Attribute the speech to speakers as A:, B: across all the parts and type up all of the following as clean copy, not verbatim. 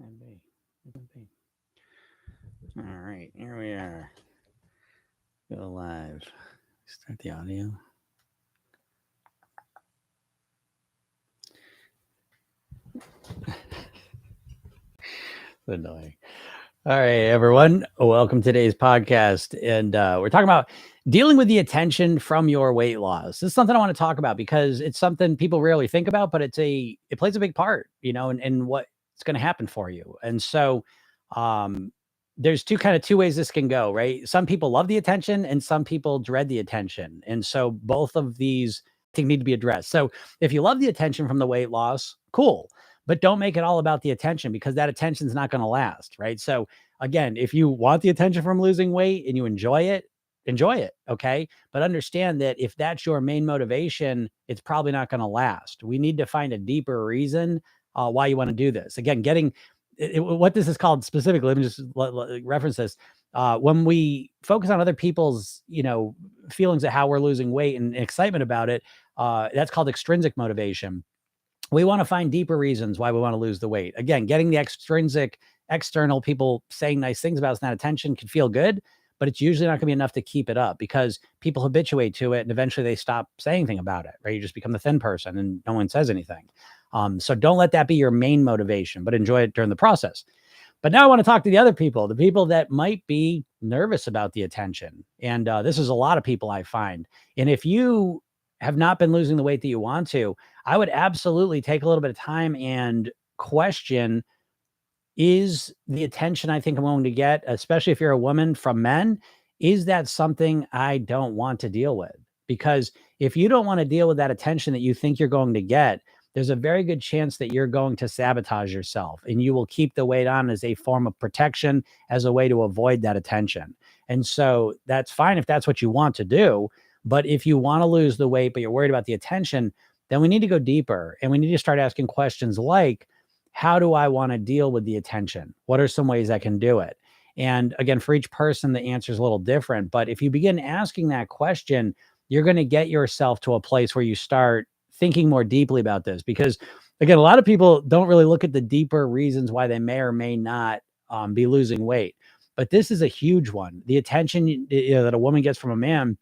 A: can be. It can be. All right, here we are. Go live. Start the audio. Annoying. All right, everyone. Welcome to today's podcast. And we're talking about dealing with the attention from your weight loss. This is something I want to talk about because it's something people rarely think about, but it plays a big part, in what's going to happen for you. And so there's two ways this can go, right? Some people love the attention and some people dread the attention. And so both of these I think need to be addressed. So if you love the attention from the weight loss, cool. But don't make it all about the attention because that attention is not going to last, right? So again, if you want the attention from losing weight and you enjoy it, okay? But understand that if that's your main motivation, it's probably not going to last. We need to find a deeper reason why you want to do this. Again, what this is called specifically, let me just reference this. When we focus on other people's, feelings of how we're losing weight and excitement about it, that's called extrinsic motivation. We want to find deeper reasons why we want to lose the weight. Again, getting the extrinsic, external people saying nice things about us and that attention can feel good, but it's usually not going to be enough to keep it up because people habituate to it and eventually they stop saying anything about it, right? You just become the thin person and no one says anything. So don't let that be your main motivation, but enjoy it during the process. But now I want to talk to the other people, the people that might be nervous about the attention. And this is a lot of people I find. And if you have not been losing the weight that you want to, I would absolutely take a little bit of time and question, is the attention I think I'm going to get, especially if you're a woman, from men, is that something I don't want to deal with? Because if you don't want to deal with that attention that you think you're going to get, there's a very good chance that you're going to sabotage yourself and you will keep the weight on as a form of protection, as a way to avoid that attention. And so that's fine if that's what you want to do. But if you want to lose the weight, but you're worried about the attention, then we need to go deeper and we need to start asking questions like, how do I want to deal with the attention? What are some ways I can do it? And again, for each person, the answer is a little different. But if you begin asking that question, you're going to get yourself to a place where you start thinking more deeply about this. Because again, a lot of people don't really look at the deeper reasons why they may or may not be losing weight. But this is a huge one. The attention that a woman gets from a man,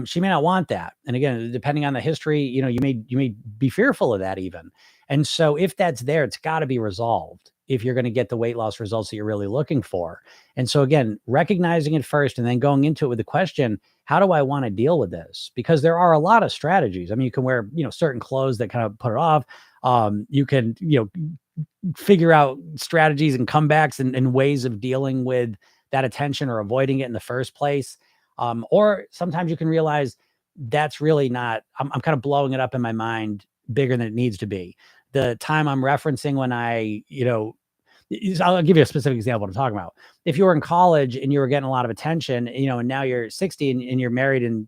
A: she may not want that. And again, depending on the history, you may be fearful of that even. And so if that's there, it's got to be resolved if you're going to get the weight loss results that you're really looking for. And so again, recognizing it first and then going into it with the question, how do I want to deal with this? Because there are a lot of strategies. I mean, you can wear, certain clothes that kind of put it off. You can, figure out strategies and comebacks and ways of dealing with that attention or avoiding it in the first place. Or sometimes you can realize that's really not, I'm kind of blowing it up in my mind bigger than it needs to be. The time I'm referencing when I'll give you a specific example of what I'm talking about. If you were in college and you were getting a lot of attention, and now you're 60 and you're married and,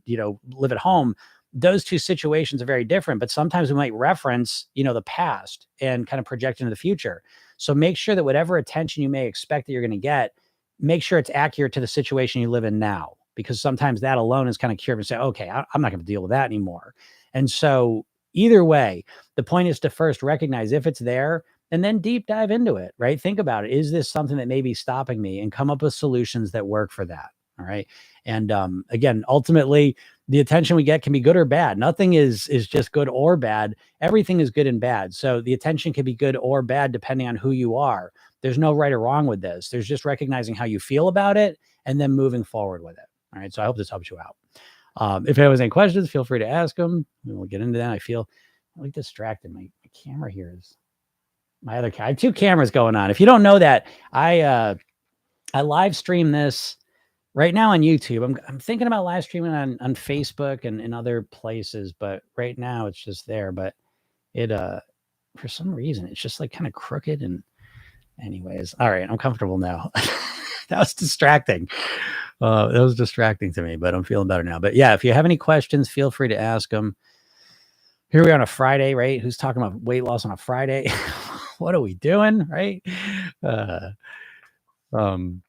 A: live at home, those two situations are very different. But sometimes we might reference, the past and kind of project into the future. So make sure that whatever attention you may expect that you're going to get, make sure it's accurate to the situation you live in now. Because sometimes that alone is kind of curious and say, okay, I'm not going to deal with that anymore. And so either way, the point is to first recognize if it's there and then deep dive into it, right? Think about it. Is this something that may be stopping me? And come up with solutions that work for that. All right. And again, ultimately, the attention we get can be good or bad. Nothing is just good or bad. Everything is good and bad. So the attention can be good or bad depending on who you are. There's no right or wrong with this. There's just recognizing how you feel about it and then moving forward with it. All right. So I hope this helps you out. If anyone has any questions, feel free to ask them. We'll get into that. I feel like distracted. My camera here is my other I have two cameras going on. If you don't know that, I live stream this right now on YouTube. I'm thinking about live streaming on Facebook and other places, but right now it's just there. But it for some reason it's just like kind of crooked. And anyways, all right, I'm comfortable now. That was distracting. That was distracting to me, but I'm feeling better now. But yeah, if you have any questions, feel free to ask them. Here we are on a Friday, right? Who's talking about weight loss on a Friday? What are we doing, right? I'm talking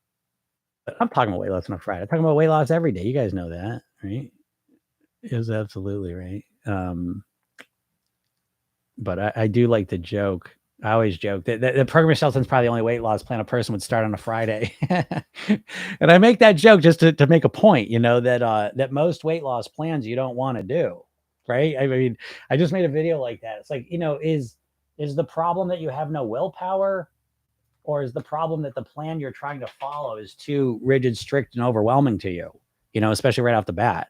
A: about weight loss on a Friday. I'm talking about weight loss every day. You guys know that, right? It was absolutely right. But I do like to joke I always joke that the program yourself is probably the only weight loss plan a person would start on a Friday. And I make that joke just to make a point, that most weight loss plans you don't want to do. Right. I mean, I just made a video like that. It's like, is the problem that you have no willpower, or is the problem that the plan you're trying to follow is too rigid, strict, and overwhelming to you, especially right off the bat?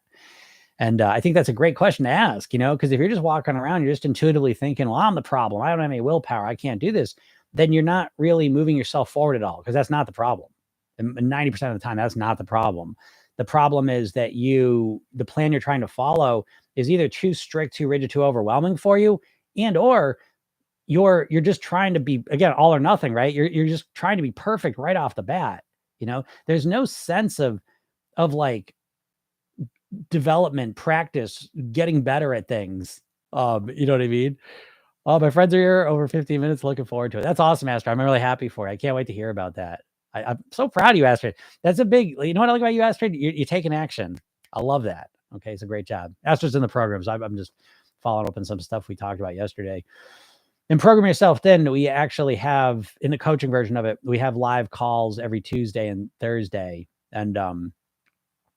A: And I think that's a great question to ask, because if you're just walking around, you're just intuitively thinking, well, I'm the problem. I don't have any willpower. I can't do this. Then you're not really moving yourself forward at all, because that's not the problem. And 90% of the time, that's not the problem. The problem is that the plan you're trying to follow is either too strict, too rigid, too overwhelming for you, or you're just trying to be, again, all or nothing, right? You're just trying to be perfect right off the bat. There's no sense of like development, practice, getting better at things. You know what I mean? Oh, my friends are here over 15 minutes. Looking forward to it. That's awesome, Astrid. I'm really happy for you. I can't wait to hear about that. I'm so proud of you, Astrid. That's a big, you know what I like about you, Astrid? You're taking action. I love that. Okay, it's a great job. Astrid's in the programs. I'm just following up on some stuff we talked about yesterday. In Program Yourself, then we actually have, in the coaching version of it, we have live calls every Tuesday and Thursday. And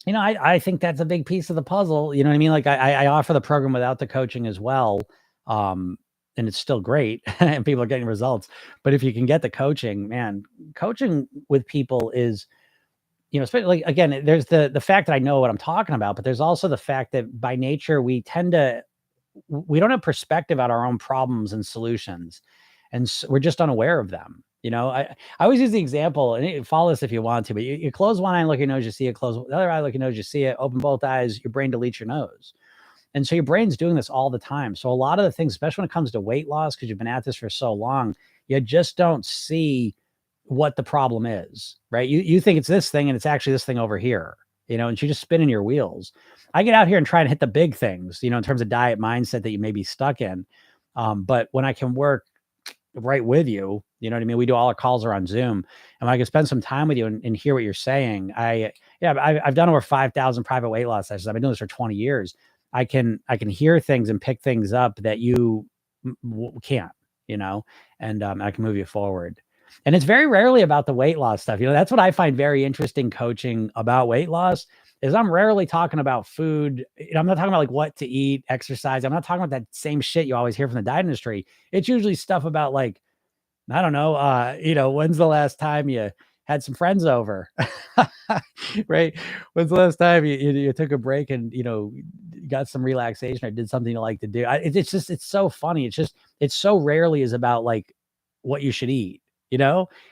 A: I think that's a big piece of the puzzle. You know what I mean? Like I offer the program without the coaching as well. And it's still great and people are getting results. But if you can get the coaching, man, coaching with people is, especially, like, again, there's the fact that I know what I'm talking about, but there's also the fact that by nature, we don't have perspective on our own problems and solutions. And so we're just unaware of them. I always use the example, and follow this if you want to, but you close one eye and look at your nose, you see it. Close the other eye, look at your nose, you see it. Open both eyes, your brain deletes your nose. And so your brain's doing this all the time. So a lot of the things, especially when it comes to weight loss, because you've been at this for so long, you just don't see what the problem is, right? You think it's this thing and it's actually this thing over here, and you're just spinning your wheels. I get out here and try and hit the big things, in terms of diet mindset that you may be stuck in. But when I can work right with you, you know what I mean? We do all our calls are on Zoom, and when I can spend some time with you and hear what you're saying. I've done over 5,000 private weight loss sessions. I've been doing this for 20 years. I can hear things and pick things up that you can't, and I can move you forward. And it's very rarely about the weight loss stuff. That's what I find very interesting coaching about weight loss is I'm rarely talking about food. I'm not talking about like what to eat, exercise. I'm not talking about that same shit you always hear from the diet industry. It's usually stuff about like, I don't know, when's the last time you had some friends over, right? When's the last time you took a break and, got some relaxation or did something you like to do? It's so funny. It's so rarely is about like what you should eat,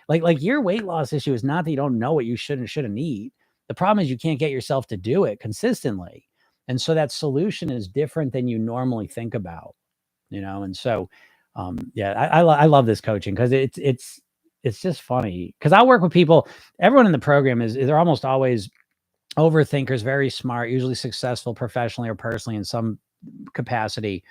A: like your weight loss issue is not that you don't know what you should and shouldn't eat. The problem is you can't get yourself to do it consistently. And so that solution is different than you normally think about, and so, I love this coaching because it's just funny because I work with people. Everyone in the program they're almost always overthinkers, very smart, usually successful professionally or personally in some capacity.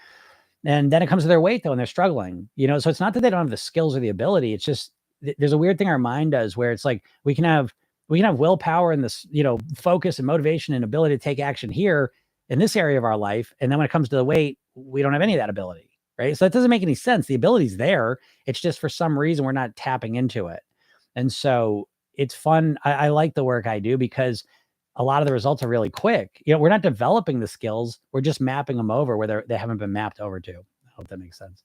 A: And then it comes to their weight though, and they're struggling, so it's not that they don't have the skills or the ability. It's just, there's a weird thing our mind does where it's like, we can have willpower and this, focus and motivation and ability to take action here in this area of our life. And then when it comes to the weight, we don't have any of that ability. Right. So that doesn't make any sense. The ability's there. It's just for some reason, we're not tapping into it. And so it's fun. I like the work I do because a lot of the results are really quick. We're not developing the skills. We're just mapping them over where they haven't been mapped over to. I hope that makes sense.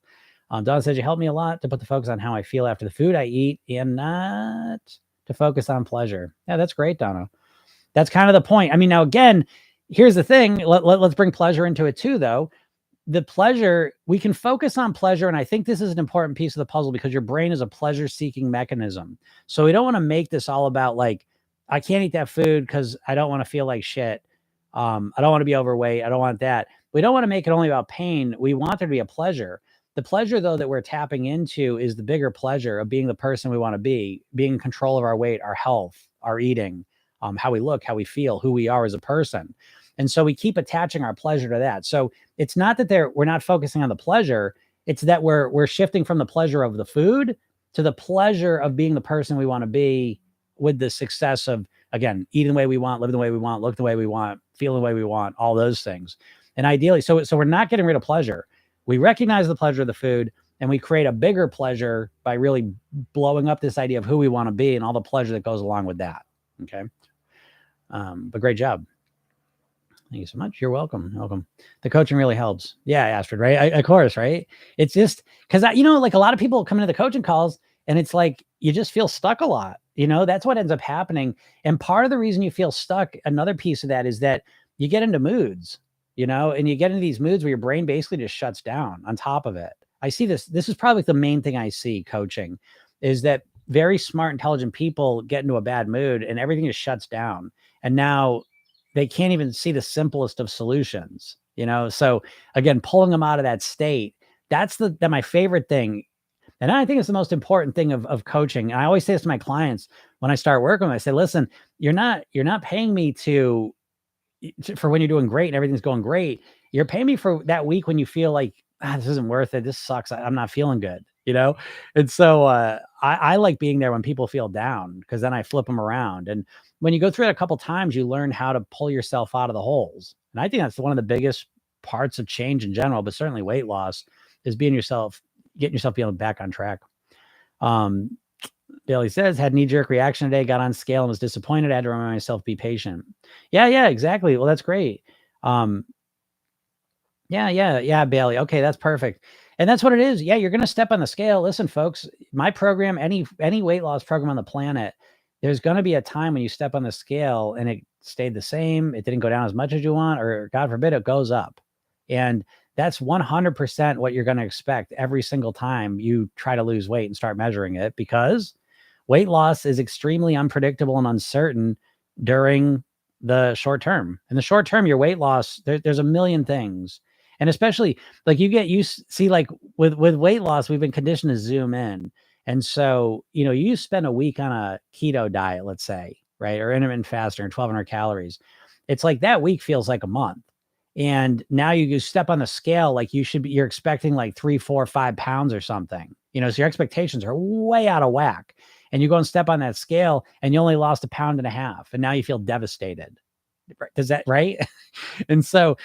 A: Donna says, you helped me a lot to put the focus on how I feel after the food I eat and not to focus on pleasure. Yeah, that's great, Donna. That's kind of the point. I mean, now, again, here's the thing. Let's bring pleasure into it too, though. The pleasure, we can focus on pleasure. And I think this is an important piece of the puzzle because your brain is a pleasure seeking mechanism. So we don't want to make this all about like, I can't eat that food because I don't want to feel like shit. I don't want to be overweight. I don't want that. We don't want to make it only about pain. We want there to be a pleasure. The pleasure, though, that we're tapping into is the bigger pleasure of being the person we want to be, being in control of our weight, our health, our eating, how we look, how we feel, who we are as a person. And so we keep attaching our pleasure to that. So it's not that we're not focusing on the pleasure. It's that we're shifting from the pleasure of the food to the pleasure of being the person we want to be with the success of, again, eating the way we want, living the way we want, look the way we want, feeling the way we want, all those things. And ideally, so we're not getting rid of pleasure. We recognize the pleasure of the food. and we create a bigger pleasure by really blowing up this idea of who we want to be and all the pleasure that goes along with that. Okay. But great job. Thank you so much. You're welcome. Welcome. The coaching really helps. Yeah, Astrid, right? Of course, right? It's just because like a lot of people come into the coaching calls and it's like you just feel stuck a lot. That's what ends up happening. And part of the reason you feel stuck, another piece of that is that you get into moods, and you get into these moods where your brain basically just shuts down on top of it. I see this. This is probably the main thing I see coaching is that very smart, intelligent people get into a bad mood and everything just shuts down. And now they can't even see the simplest of solutions, So again, pulling them out of that state, that's my favorite thing. And I think it's the most important thing of coaching. And I always say this to my clients when I start working with them. I say, listen, you're not paying me for when you're doing great and everything's going great. You're paying me for that week when you feel like, this isn't worth it. This sucks. I'm not feeling good, And so I like being there when people feel down because then I flip them around. And when you go through it a couple times, you learn how to pull yourself out of the holes. And I think that's one of the biggest parts of change in general, but certainly weight loss is getting yourself feeling back on track. Bailey says, had knee-jerk reaction today, got on scale and was disappointed. I had to remind myself, be patient. Yeah, exactly. Well, that's great. Yeah, Bailey. Okay, that's perfect. And that's what it is. Yeah, you're going to step on the scale. Listen, folks, my program, any weight loss program on the planet, there's going to be a time when you step on the scale and it stayed the same. It didn't go down as much as you want, or God forbid, it goes up. And that's 100% what you're going to expect every single time you try to lose weight and start measuring it, because weight loss is extremely unpredictable and uncertain during the short term. In the short term, your weight loss, there's a million things. And especially like you see, like with weight loss, we've been conditioned to zoom in. And so, you spend a week on a keto diet, let's say, right? Or intermittent fasting or 1,200 calories. It's like that week feels like a month. And now you step on the scale, like you're expecting like 3, 4, 5 pounds or something, so your expectations are way out of whack. And you go and step on that scale and you only lost 1.5 pounds. And now you feel devastated. Does that, right? And so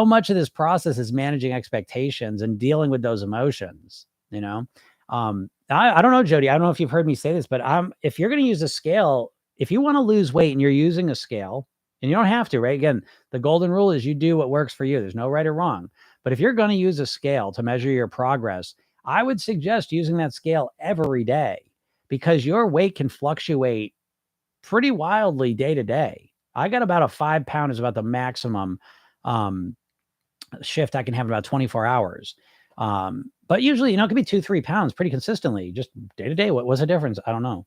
A: much of this process is managing expectations and dealing with those emotions, I don't know, Jody, I don't know if you've heard me say this, but if you're going to use a scale, if you want to lose weight and you're using a scale, and you don't have to, right? Again, the golden rule is you do what works for you. There's no right or wrong. But if you're going to use a scale to measure your progress, I would suggest using that scale every day, because your weight can fluctuate pretty wildly day to day. I got about a 5 pound is about the maximum shift I can have in about 24 hours. But usually, it could be 2, 3 pounds pretty consistently, just day to day. What was the difference? I don't know.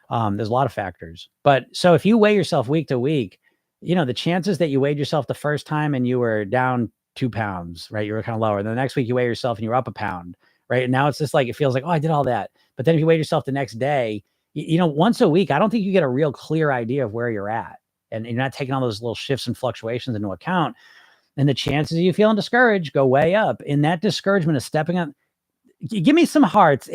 A: There's a lot of factors. But so if you weigh yourself week to week, the chances that you weighed yourself the first time and you were down 2 pounds, right? You were kind of lower. Then the next week you weigh yourself and you're up 1 pound, right? And now it's just like, it feels like, oh, I did all that. But then if you weigh yourself the next day, once a week, I don't think you get a real clear idea of where you're at. And you're not taking all those little shifts and fluctuations into account. And the chances of you feeling discouraged go way up. And that discouragement is stepping on. Give me some hearts.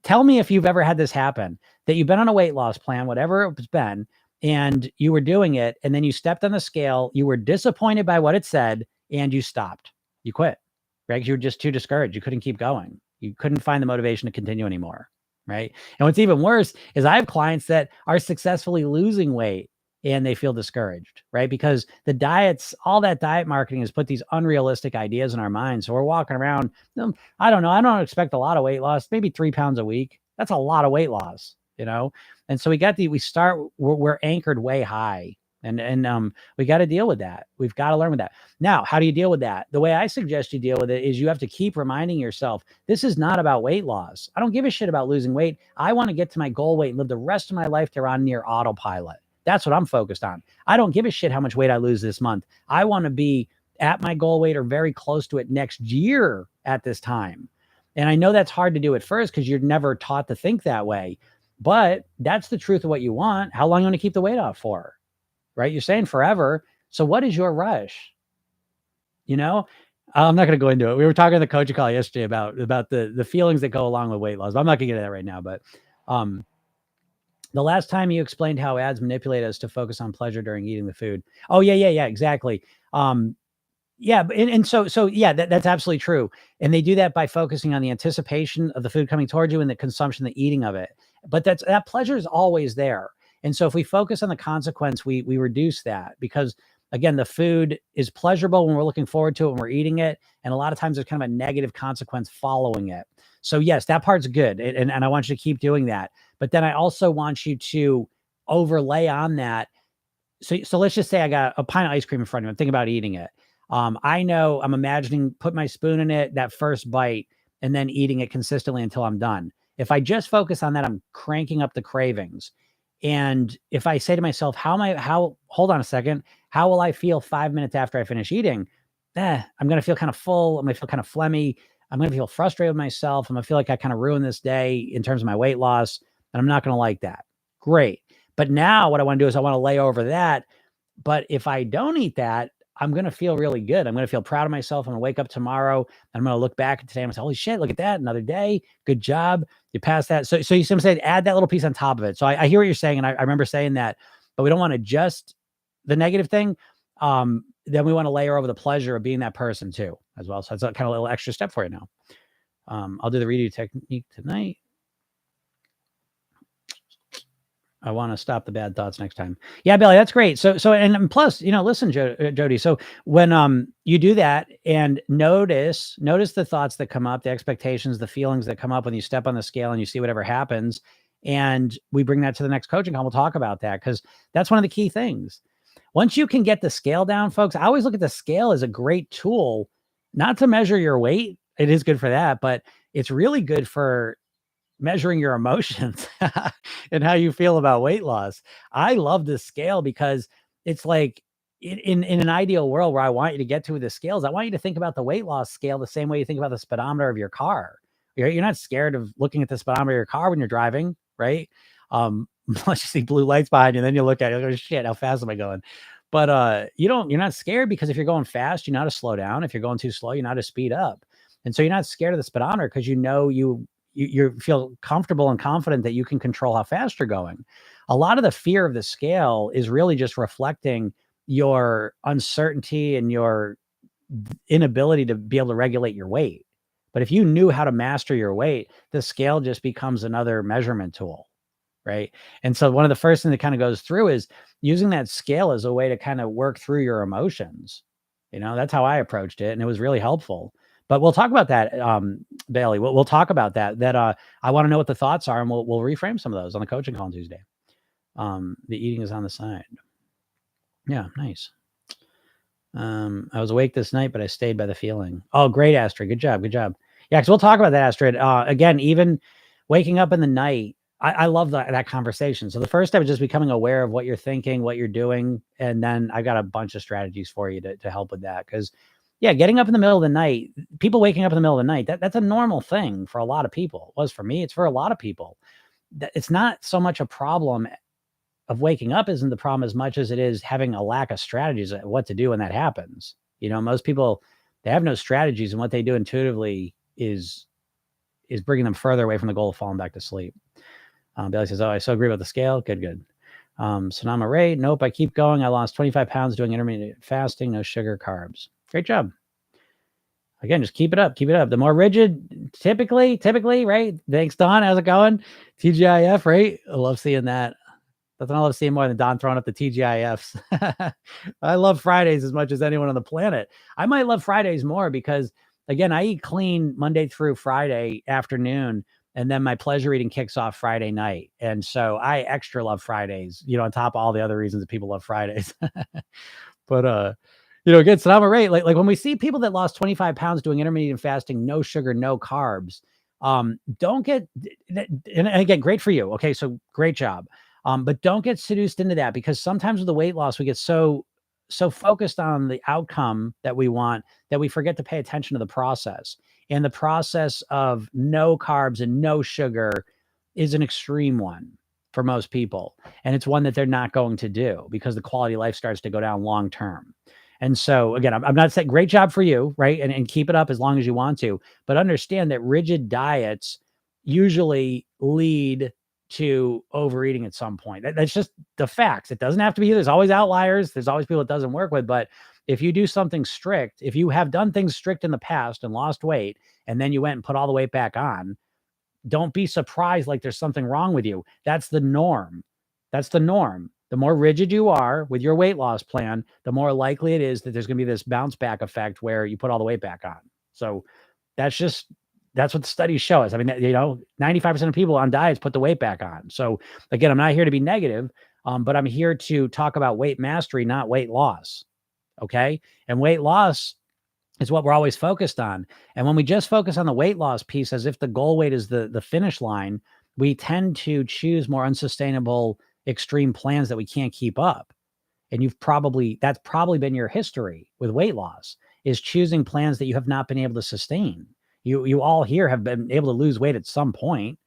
A: Tell me if you've ever had this happen, that you've been on a weight loss plan, whatever it's been, and you were doing it, and then you stepped on the scale, you were disappointed by what it said, and you stopped. You quit, right? Because you were just too discouraged. You couldn't keep going. You couldn't find the motivation to continue anymore, right? And what's even worse is I have clients that are successfully losing weight and they feel discouraged, right? Because the diets, all that diet marketing has put these unrealistic ideas in our minds. So we're walking around, I don't know, I don't expect a lot of weight loss, maybe 3 pounds a week. That's a lot of weight loss, And so we're anchored way high, and we got to deal with that. We've got to learn with that. Now, how do you deal with that? The way I suggest you deal with it is you have to keep reminding yourself, this is not about weight loss. I don't give a shit about losing weight. I want to get to my goal weight and live the rest of my life there on near autopilot. That's what I'm focused on. I don't give a shit how much weight I lose this month. I want to be at my goal weight or very close to it next year at this time. And I know that's hard to do at first because you're never taught to think that way. But that's the truth of what you want. How long you want to keep the weight off for, right? You're saying forever. So what is your rush? I'm not going to go into it. We were talking on the coaching call yesterday about the feelings that go along with weight loss. I'm not going to get into that right now, but the last time you explained how ads manipulate us to focus on pleasure during eating the food. Oh, yeah, exactly. Yeah, and so yeah, that's absolutely true. And they do that by focusing on the anticipation of the food coming towards you and the consumption, the eating of it. But that pleasure is always there. And so if we focus on the consequence, we reduce that because again, the food is pleasurable when we're looking forward to it when we're eating it. And a lot of times there's kind of a negative consequence following it. So yes, that part's good. And I want you to keep doing that. But then I also want you to overlay on that. So let's just say I got a pint of ice cream in front of me. I'm thinking about eating it. I know I'm imagining put my spoon in it, that first bite, and then eating it consistently until I'm done. If I just focus on that, I'm cranking up the cravings. And if I say to myself, hold on a second, how will I feel 5 minutes after I finish eating? I'm going to feel kind of full. I'm going to feel kind of phlegmy. I'm going to feel frustrated with myself. I'm going to feel like I kind of ruined this day in terms of my weight loss. And I'm not going to like that. Great. But now what I want to do is I want to lay over that. But if I don't eat that, I'm going to feel really good. I'm going to feel proud of myself. I'm going to wake up tomorrow and I'm going to look back at today and say, holy shit, look at that. Another day. Good job. You passed that. So you see what I'm saying? Add that little piece on top of it. So I hear what you're saying. And I remember saying that, but we don't want to just the negative thing. Then we want to layer over the pleasure of being that person too, as well. So it's a kind of a little extra step for you now. I'll do the redo technique tonight. I want to stop the bad thoughts next time. Yeah, Billy, that's great. So, and plus, listen, Jody. So when you do that and notice the thoughts that come up, the expectations, the feelings that come up when you step on the scale and you see whatever happens, and we bring that to the next coaching call, we'll talk about that because that's one of the key things. Once you can get the scale down, folks, I always look at the scale as a great tool, not to measure your weight. It is good for that, but it's really good for measuring your emotions and how you feel about weight loss. I love this scale because it's like in an ideal world where I want you to get to with the scales, I want you to think about the weight loss scale the same way you think about the speedometer of your car. You're not scared of looking at the speedometer of your car when you're driving, right? Unless you see blue lights behind you, and then you look at it, oh shit, how fast am I going? But you're not scared because if you're going fast, you know how to slow down. If you're going too slow, you know how to speed up. And so you're not scared of the speedometer because you feel comfortable and confident that you can control how fast you're going. A lot of the fear of the scale is really just reflecting your uncertainty and your inability to be able to regulate your weight. But if you knew how to master your weight, the scale just becomes another measurement tool, right? And so one of the first things that kind of goes through is using that scale as a way to kind of work through your emotions. That's how I approached it, and it was really helpful. But we'll talk about that, Bailey. We'll talk about that. I want to know what the thoughts are, and we'll reframe some of those on the coaching call on Tuesday. The eating is on the side. Yeah, nice. I was awake this night, but I stayed by the feeling. Oh, great, Astrid. Good job. Yeah, because we'll talk about that, Astrid. Again, even waking up in the night, I love that conversation. So the first step is just becoming aware of what you're thinking, what you're doing, and then I've got a bunch of strategies for you to help with that. Because yeah, getting up in the middle of the night, people waking up in the middle of the night, that's a normal thing for a lot of people. It was for me. It's for a lot of people. It's not so much a problem of waking up isn't the problem as much as it is having a lack of strategies of what to do when that happens. Most people, they have no strategies, and what they do intuitively is bringing them further away from the goal of falling back to sleep. Bailey says, oh, I so agree with the scale. Good. Sonama Ray, nope, I keep going. I lost 25 pounds doing intermittent fasting, no sugar, carbs. Great job. Again, just keep it up. The more rigid, typically, right? Thanks, Don. How's it going? TGIF, right? I love seeing that. Nothing I love seeing more than Don throwing up the TGIFs. I love Fridays as much as anyone on the planet. I might love Fridays more because, again, I eat clean Monday through Friday afternoon, and then my pleasure eating kicks off Friday night. And so I extra love Fridays, on top of all the other reasons that people love Fridays. But, again, Sonama Ray, like when we see people that lost 25 pounds doing intermittent fasting, no sugar, no carbs, don't get, and again, great for you. Okay. So great job. But don't get seduced into that because sometimes with the weight loss, we get so focused on the outcome that we want that we forget to pay attention to the process. And the process of no carbs and no sugar is an extreme one for most people. And it's one that they're not going to do because the quality of life starts to go down long term. And so again, I'm not saying great job for you, right? And keep it up as long as you want to, but understand that rigid diets usually lead to overeating at some point. That's just the facts. It doesn't have to be. There's always outliers. There's always people it doesn't work with, but if you do something strict, if you have done things strict in the past and lost weight, and then you went and put all the weight back on, don't be surprised like there's something wrong with you. That's the norm. That's the norm. The more rigid you are with your weight loss plan, the more likely it is that there's going to be this bounce back effect where you put all the weight back on. So that's what the studies show us. I mean, 95% of people on diets put the weight back on. So again, I'm not here to be negative, but I'm here to talk about weight mastery, not weight loss. Okay. And weight loss is what we're always focused on. And when we just focus on the weight loss piece as if the goal weight is the finish line, we tend to choose more unsustainable extreme plans that we can't keep up. And that's probably been your history with weight loss, is choosing plans that you have not been able to sustain. You all here have been able to lose weight at some point,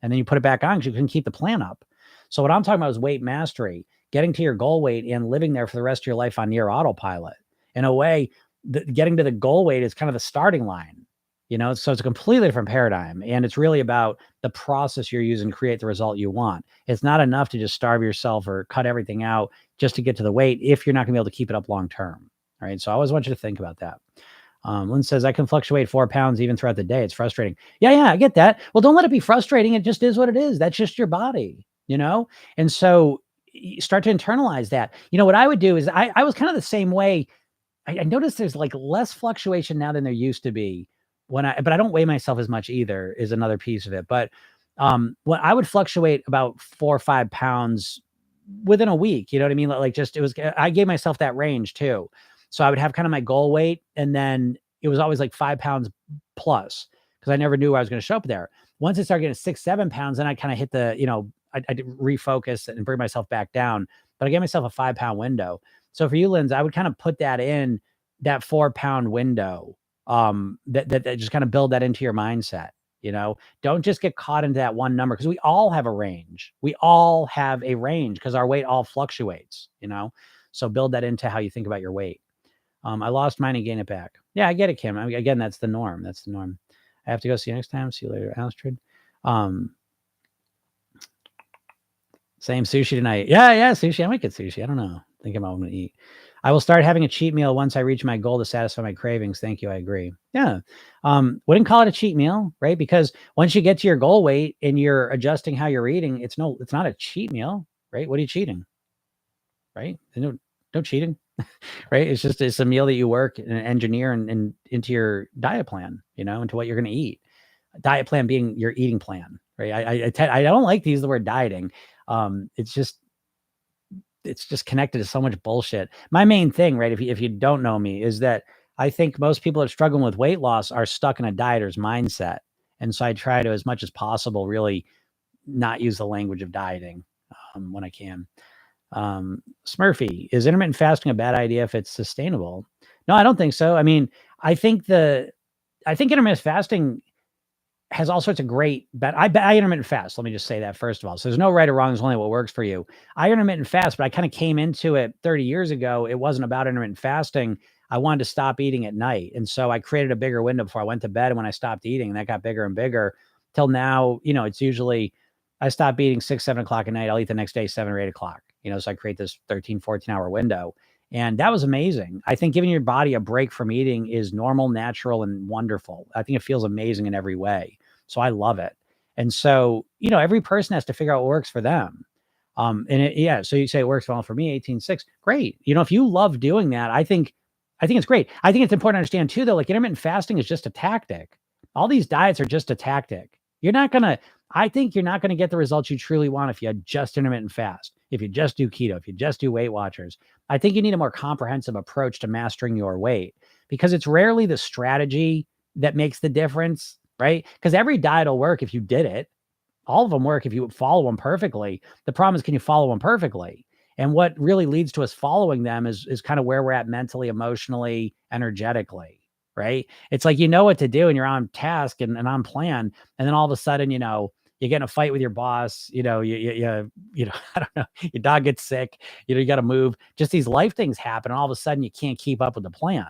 A: and then you put it back on because you couldn't keep the plan up. So what I'm talking about is weight mastery, getting to your goal weight and living there for the rest of your life on near autopilot. In a way, getting to the goal weight is kind of the starting line, so it's a completely different paradigm. And it's really about the process you're using to create the result you want. It's not enough to just starve yourself or cut everything out just to get to the weight if you're not gonna be able to keep it up long-term. All right. So I always want you to think about that. Lynn says, I can fluctuate 4 pounds even throughout the day. It's frustrating. Yeah, I get that. Well, don't let it be frustrating. It just is what it is. That's just your body, And so you start to internalize that. What I would do is I was kind of the same way. I noticed there's like less fluctuation now than there used to be but I don't weigh myself as much either, is another piece of it. But when I would fluctuate about 4 or 5 pounds within a week, you know what I mean? I gave myself that range too. So I would have kind of my goal weight, and then it was always like 5 pounds plus, because I never knew I was going to show up there. Once it started getting 6, 7 pounds, then I kind of hit the, I refocus and bring myself back down. But I gave myself a 5-pound window. So for you, Linz, I would kind of put that in that 4-pound window. That just kind of build that into your mindset. Don't just get caught into that one number, because we all have a range. We all have a range because our weight all fluctuates. So build that into how you think about your weight. I lost mine and gained it back. Yeah, I get it, Kim. I mean, again, that's the norm. That's the norm. I have to go. See you next time. See you later, Astrid. Same sushi tonight. Yeah, sushi. I might get sushi. I don't know. Thinking about what I'm going to eat. I will start having a cheat meal once I reach my goal to satisfy my cravings. Thank you. I agree. Yeah. Wouldn't call it a cheat meal, right? Because once you get to your goal weight and you're adjusting how you're eating, it's not a cheat meal, right? What are you cheating? Right? No cheating, right? It's a meal that you work and engineer and into your diet plan, into what you're going to eat. A diet plan being your eating plan, right? I don't like to use the word dieting. It's just connected to so much bullshit. My main thing, right, if you don't know me, is that I think most people that are struggling with weight loss are stuck in a dieter's mindset. And so I try to, as much as possible, really not use the language of dieting when I can. Smurfy, is intermittent fasting a bad idea if it's sustainable? No, I don't think so. I mean, I think intermittent fasting has all sorts of great, but I intermittent fast. Let me just say that first of all. So there's no right or wrong. There's only what works for you. I intermittent fast, but I kind of came into it 30 years ago. It wasn't about intermittent fasting. I wanted to stop eating at night. And so I created a bigger window before I went to bed. And when I stopped eating, and that got bigger and bigger till now, it's usually, I stop eating 6, 7 o'clock at night. I'll eat the next day, 7 or 8 o'clock, so I create this 13, 14 hour window. And that was amazing. I think giving your body a break from eating is normal, natural, and wonderful. I think it feels amazing in every way. So I love it. And so, every person has to figure out what works for them. So you say it works well for me, 18.6. Great. If you love doing that, I think it's great. I think it's important to understand too, though, like intermittent fasting is just a tactic. All these diets are just a tactic. I think you're not going to get the results you truly want if you just intermittent fast, if you just do keto, if you just do Weight Watchers. I think you need a more comprehensive approach to mastering your weight, because it's rarely the strategy that makes the difference, right? Because every diet will work if you did it. All of them work if you follow them perfectly. The problem is, can you follow them perfectly? And what really leads to us following them is kind of where we're at mentally, emotionally, energetically, right? It's like, what to do and you're on task and on plan. And then all of a sudden, you get in a fight with your boss, you I don't know, your dog gets sick, you got to move. Just these life things happen. And all of a sudden you can't keep up with the plan,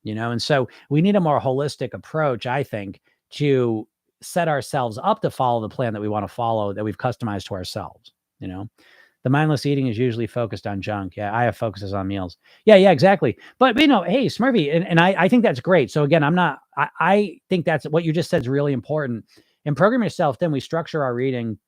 A: And so we need a more holistic approach, I think, to set ourselves up to follow the plan that we want to follow, that we've customized to ourselves, The mindless eating is usually focused on junk. Yeah, I have focuses on meals. Yeah, yeah, exactly. But hey, Smurfy, and I think that's great. So again, I think that's what you just said is really important. And program yourself, then we structure our reading.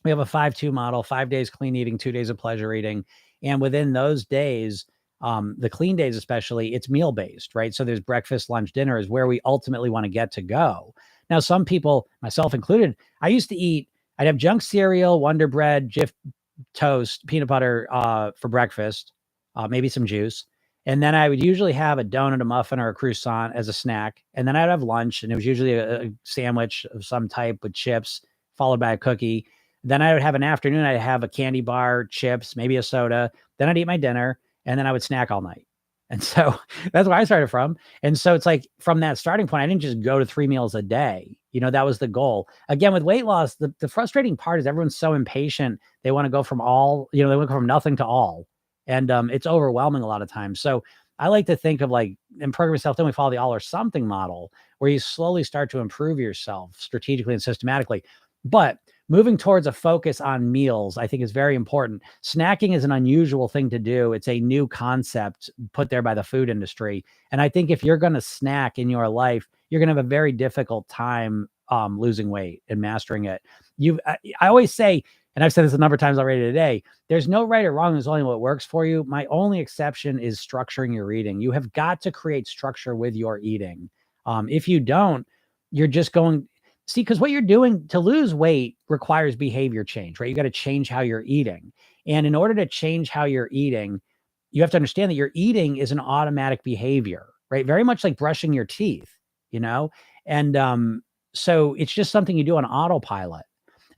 A: We have a 5-2 model, 5 days clean eating, 2 days of pleasure eating. And within those days, the clean days especially, it's meal based, right? So there's breakfast, lunch, dinner is where we ultimately want to get to go. Now, some people, myself included, I used to eat, I'd have junk cereal, Wonder Bread, Jif toast, peanut butter for breakfast, maybe some juice. And then I would usually have a donut, a muffin, or a croissant as a snack. And then I'd have lunch, and it was usually a sandwich of some type with chips, followed by a cookie. Then I would have an afternoon, I'd have a candy bar, chips, maybe a soda. Then I'd eat my dinner, and then I would snack all night. And so that's where I started from. And so it's like from that starting point, I didn't just go to 3 meals a day. That was the goal. Again, with weight loss, the frustrating part is everyone's so impatient. They want to go from all, they want to go from nothing to all. And it's overwhelming a lot of times. So I like to think of like, in program yourself, then we follow the all or something model where you slowly start to improve yourself strategically and systematically. But moving towards a focus on meals, I think is very important. Snacking is an unusual thing to do. It's a new concept put there by the food industry. And I think if you're going to snack in your life, you're going to have a very difficult time losing weight and mastering it. I always say, and I've said this a number of times already today, there's no right or wrong. There's only what works for you. My only exception is structuring your eating. You have got to create structure with your eating. If you don't, you're just going, see, because what you're doing to lose weight requires behavior change, right? You got to change how you're eating. And in order to change how you're eating, you have to understand that your eating is an automatic behavior, right? Very much like brushing your teeth, you know? And so it's just something you do on autopilot.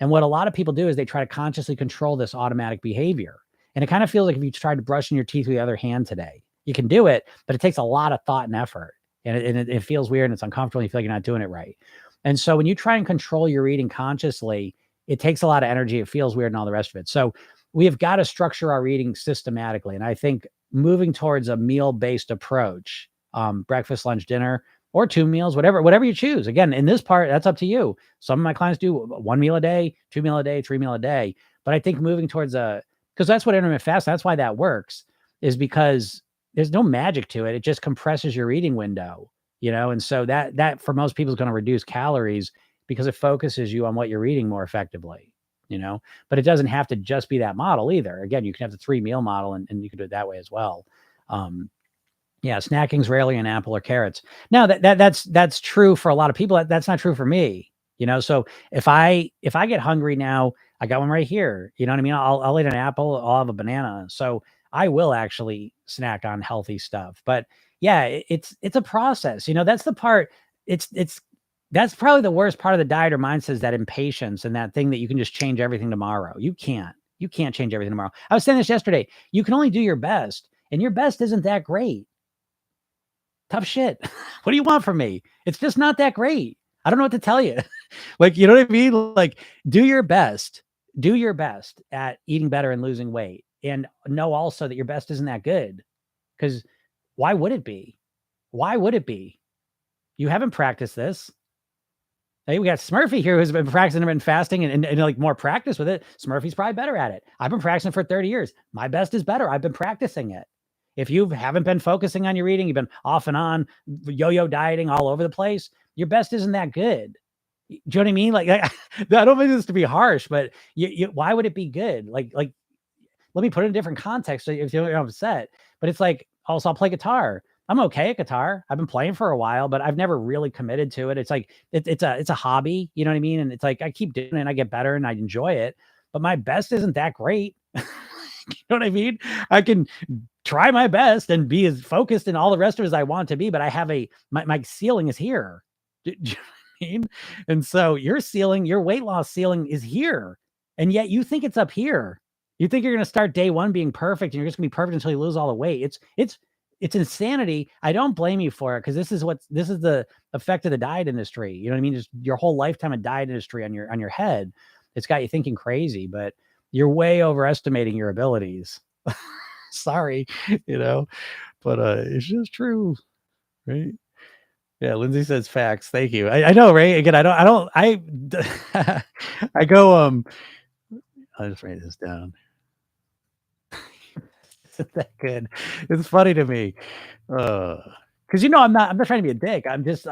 A: And what a lot of people do is they try to consciously control this automatic behavior. And it kind of feels like if you tried brushing your teeth with the other hand today, you can do it, but it takes a lot of thought and effort. And it feels weird and it's uncomfortable. And you feel like you're not doing it right. And so when you try and control your eating consciously, it takes a lot of energy. It feels weird and all the rest of it. So we have got to structure our eating systematically. And I think moving towards a meal-based approach, breakfast, lunch, dinner, or 2 meals, whatever you choose. Again, in this part, that's up to you. Some of my clients do 1 meal a day, 2 meal a day, 3 meal a day. But I think moving towards because that's what intermittent fasting, that's why that works, is because there's no magic to it. It just compresses your eating window, and so that for most people is going to reduce calories because it focuses you on what you're eating more effectively, but it doesn't have to just be that model either. Again, you can have the 3-meal model and you can do it that way as well. Yeah, snacking's rarely an apple or carrots. Now that's true for a lot of people. That's not true for me. So if I get hungry now, I got one right here. You know what I mean? I'll eat an apple, I'll have a banana. So I will actually snack on healthy stuff. But yeah, it's a process. That's the part. That's probably the worst part of the diet or mindset, is that impatience and that thing that you can just change everything tomorrow. You can't change everything tomorrow. I was saying this yesterday. You can only do your best, and your best isn't that great. Tough shit. What do you want from me? It's just not that great. I don't know what to tell you. Like, you know what I mean? Like, do your best at eating better and losing weight. And know also that your best isn't that good, because why would it be? Why would it be? You haven't practiced this. Hey, we got Smurfy here who's been practicing intermittent fasting and like more practice with it. Smurfy's probably better at it. I've been practicing for 30 years. My best is better. I've been practicing it. If you haven't been focusing on your eating, you've been off and on yo-yo dieting all over the place, your best isn't that good. Do you know what I mean? Like, I don't mean this to be harsh, but why would it be good? Like, let me put it in a different context so if you're upset. But it's like, also, I'll play guitar. I'm okay at guitar. I've been playing for a while, but I've never really committed to it. It's like, it's a hobby, you know what I mean? And it's like, I keep doing it and I get better and I enjoy it, but my best isn't that great. You know what I mean? I can try my best and be as focused and all the rest of it as I want to be, but I have my ceiling is here. Do you know what I mean? And so your ceiling, your weight loss ceiling is here. And yet you think it's up here. You think you're going to start day one being perfect and you're just gonna be perfect until you lose all the weight. It's insanity. I don't blame you for it, because this is the effect of the diet industry. You know what I mean? Just your whole lifetime of diet industry on your head. It's got you thinking crazy, but you're way overestimating your abilities. Sorry, but it's just true, right? Yeah, Lindsay says facts. Thank you. I know, right? Again, I go, I'll just write this down. Isn't that good? It's funny to me. Because I'm not trying to be a dick. I'm just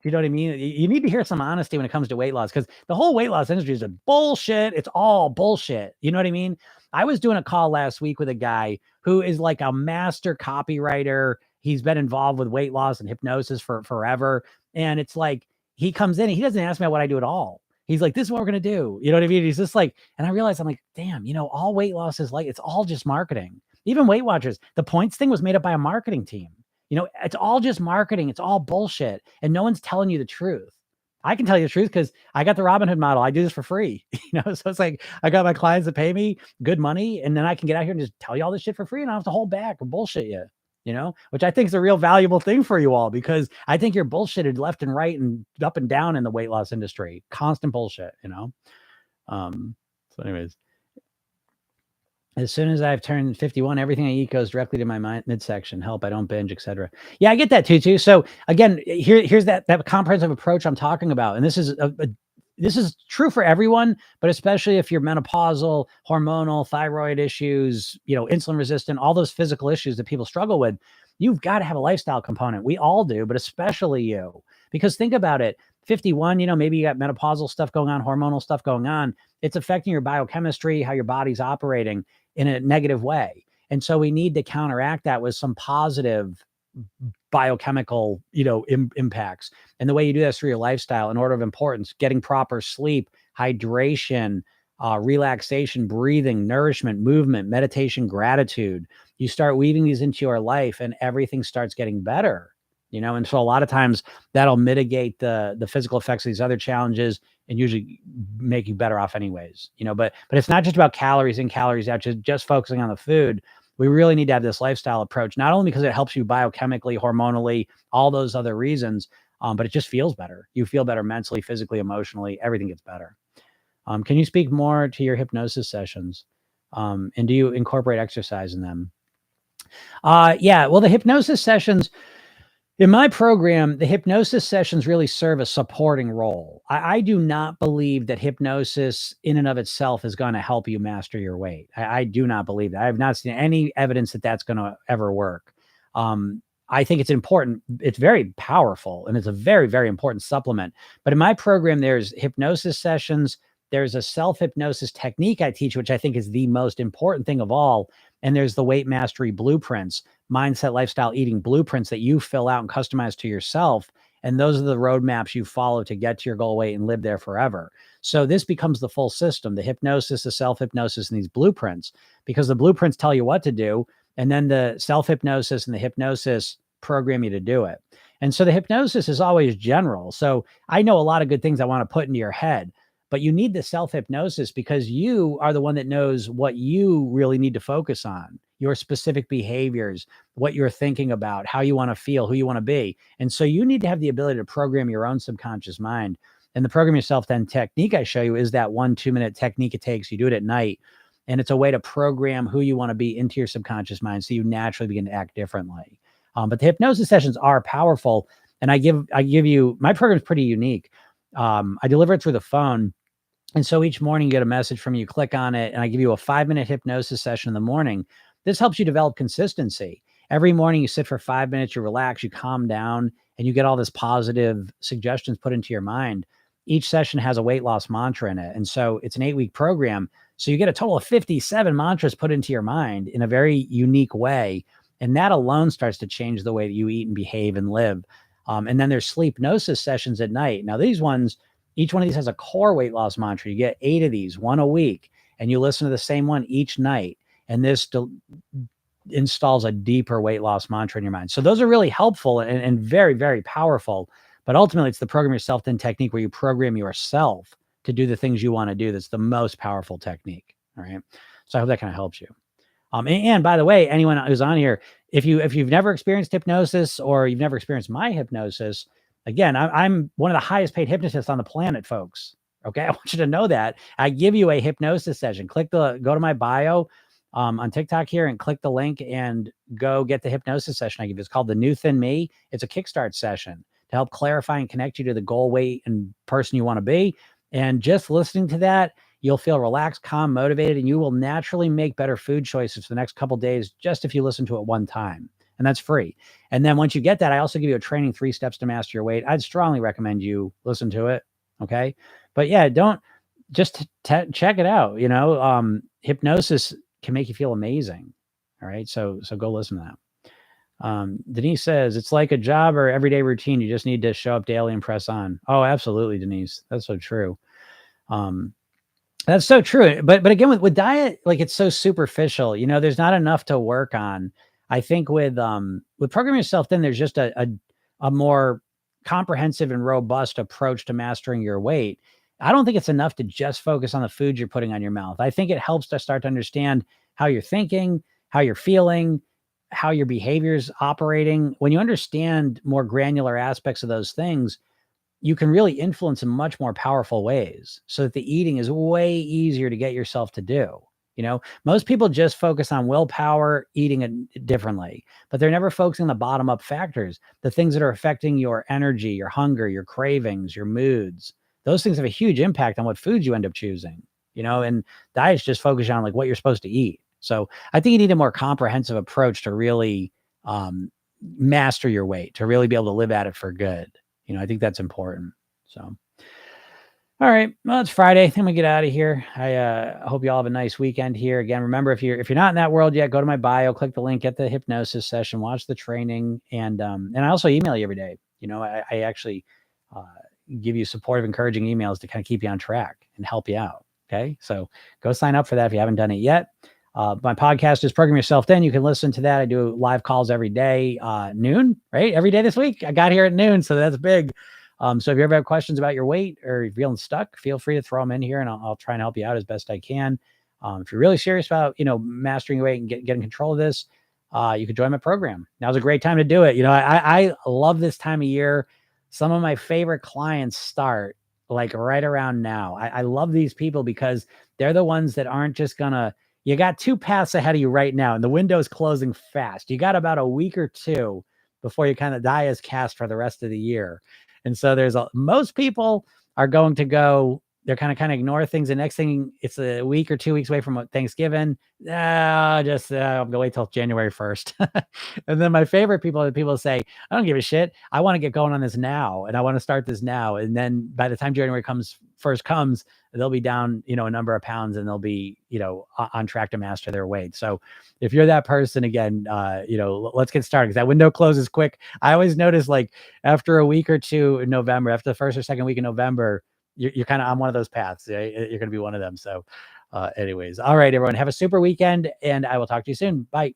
A: you know what I mean? You need to hear some honesty when it comes to weight loss because the whole weight loss industry is a bullshit. It's all bullshit. You know what I mean? I was doing a call last week with a guy who is like a master copywriter. He's been involved with weight loss and hypnosis for forever. And it's like he comes in and he doesn't ask me what I do at all. He's like, this is what we're going to do. You know what I mean? He's just like, and I realized I'm like, damn, all weight loss is like, it's all just marketing. Even Weight Watchers, the points thing was made up by a marketing team. It's all just marketing. It's all bullshit. And no one's telling you the truth. I can tell you the truth because I got the Robinhood model. I do this for free. So it's like I got my clients that pay me good money, and then I can get out here and just tell you all this shit for free, and I don't have to hold back or bullshit you, which I think is a real valuable thing for you all because I think you're bullshitted left and right and up and down in the weight loss industry. Constant bullshit. So anyways. As soon as I've turned 51, everything I eat goes directly to my midsection. Help, I don't binge, etc. Yeah, I get that too. So again, here's that comprehensive approach I'm talking about, and this is true for everyone, but especially if you're menopausal, hormonal, thyroid issues, insulin resistant, all those physical issues that people struggle with. You've got to have a lifestyle component. We all do, but especially you, because think about it. 51, maybe you got menopausal stuff going on, hormonal stuff going on. It's affecting your biochemistry, how your body's operating in a negative way. And so we need to counteract that with some positive biochemical, impacts. And the way you do that is through your lifestyle in order of importance, getting proper sleep, hydration, relaxation, breathing, nourishment, movement, meditation, gratitude. You start weaving these into your life and everything starts getting better. And so a lot of times that'll mitigate the physical effects of these other challenges and usually make you better off anyways, but it's not just about calories in, calories out, just focusing on the food. We really need to have this lifestyle approach, not only because it helps you biochemically, hormonally, all those other reasons, but it just feels better. You feel better mentally, physically, emotionally, everything gets better. Can you speak more to your hypnosis sessions? And do you incorporate exercise in them? Yeah, well, the hypnosis sessions, in my program, the hypnosis sessions really serve a supporting role. I do not believe that hypnosis in and of itself is going to help you master your weight. I do not believe that. I have not seen any evidence that that's going to ever work. I think it's important. It's very powerful, and it's a very, very important supplement. But in my program, there's hypnosis sessions. There's a self-hypnosis technique I teach, which I think is the most important thing of all. And there's the weight mastery blueprints, mindset, lifestyle, eating blueprints that you fill out and customize to yourself. And those are the roadmaps you follow to get to your goal weight and live there forever. So this becomes the full system, the hypnosis, the self-hypnosis, and these blueprints, because the blueprints tell you what to do. And then the self-hypnosis and the hypnosis program you to do it. And so the hypnosis is always general. So I know a lot of good things I want to put into your head, but you need the self-hypnosis because you are the one that knows what you really need to focus on, your specific behaviors, what you're thinking about, how you want to feel, who you want to be. And so you need to have the ability to program your own subconscious mind. And the program yourself then technique I show you is that 1-2 minute technique it takes. You do it at night. And it's a way to program who you want to be into your subconscious mind so you naturally begin to act differently. But the hypnosis sessions are powerful. And I give you, my program is pretty unique. I deliver it through the phone. And so each morning you get a message from you, click on it, and I give you a 5-minute hypnosis session in the morning. This helps you develop consistency. Every morning you sit for 5 minutes, you relax, you calm down, and you get all this positive suggestions put into your mind. Each session has a weight loss mantra in it. And so it's an 8-week program. So you get a total of 57 mantras put into your mind in a very unique way. And that alone starts to change the way that you eat and behave and live. And then there's sleep hypnosis sessions at night. Now these ones, each one of these has a core weight loss mantra. You get 8 of these, one a week, and you listen to the same one each night. And this installs a deeper weight loss mantra in your mind. So those are really helpful and very, very powerful. But ultimately, it's the program yourself then technique where you program yourself to do the things you want to do. That's the most powerful technique. All right. So I hope that kind of helps you. And by the way, anyone who's on here, if you've never experienced hypnosis or you've never experienced my hypnosis, again, I'm one of the highest paid hypnotists on the planet, folks. Okay. I want you to know that. I give you a hypnosis session. Go to my bio on TikTok here and click the link and go get the hypnosis session I give you. It's called The New Thin Me. It's a kickstart session to help clarify and connect you to the goal, weight, and person you want to be. And just listening to that, You'll feel relaxed, calm, motivated, and you will naturally make better food choices for the next couple days just if you listen to it one time. And that's free. And then once you get that, I also give you a training 3 steps to master your weight. I'd strongly recommend you listen to it. Okay. But yeah, don't just check it out. Hypnosis can make you feel amazing. All right. So go listen to that. Denise says it's like a job or everyday routine. You just need to show up daily and press on. Oh, absolutely, Denise. That's so true. That's so true. But again, with diet, like it's so superficial. There's not enough to work on. I think with programming yourself, then there's just a more comprehensive and robust approach to mastering your weight. I don't think it's enough to just focus on the food you're putting on your mouth. I think it helps to start to understand how you're thinking, how you're feeling, how your behavior's operating. When you understand more granular aspects of those things, you can really influence in much more powerful ways so that the eating is way easier to get yourself to do. Most people just focus on willpower, eating it differently, but they're never focusing on the bottom up factors, the things that are affecting your energy, your hunger, your cravings, your moods. Those things have a huge impact on what foods you end up choosing, and diet's just focusing on like what you're supposed to eat. So I think you need a more comprehensive approach to really master your weight, to really be able to live at it for good. I think that's important. So, all right. Well, it's Friday. I'm gonna get out of here. I hope you all have a nice weekend here. Again, remember, if you're not in that world yet, go to my bio, click the link, get the hypnosis session, watch the training, and I also email you every day. I actually give you supportive, encouraging emails to kind of keep you on track and help you out. Okay, so go sign up for that if you haven't done it yet. My podcast is Program Yourself Then. You can listen to that. I do live calls every day, noon, right? Every day this week. I got here at noon, so that's big. So if you ever have questions about your weight or you're feeling stuck, feel free to throw them in here and I'll try and help you out as best I can. If you're really serious about, mastering your weight and getting control of this, you can join my program. Now's a great time to do it. I love this time of year. Some of my favorite clients start like right around now. I love these people because they're the ones that aren't just you got 2 paths ahead of you right now, and the window is closing fast. You got about a week or 2 before you kind of die as cast for the rest of the year. And so most people are going to go, they're kind of ignore things. The next thing, it's a week or 2 weeks away from Thanksgiving. I'm going to wait till January 1st. And then my favorite people are the people who say, I don't give a shit. I want to get going on this now. And I want to start this now. And then by the time January first comes, they'll be down, a number of pounds and they'll be, on track to master their weight. So if you're that person, again, let's get started because that window closes quick. I always notice like after a week or 2 in November, after the first or second week in November, you're kind of on one of those paths. Right? You're going to be one of them. So anyways, all right, everyone, have a super weekend and I will talk to you soon. Bye.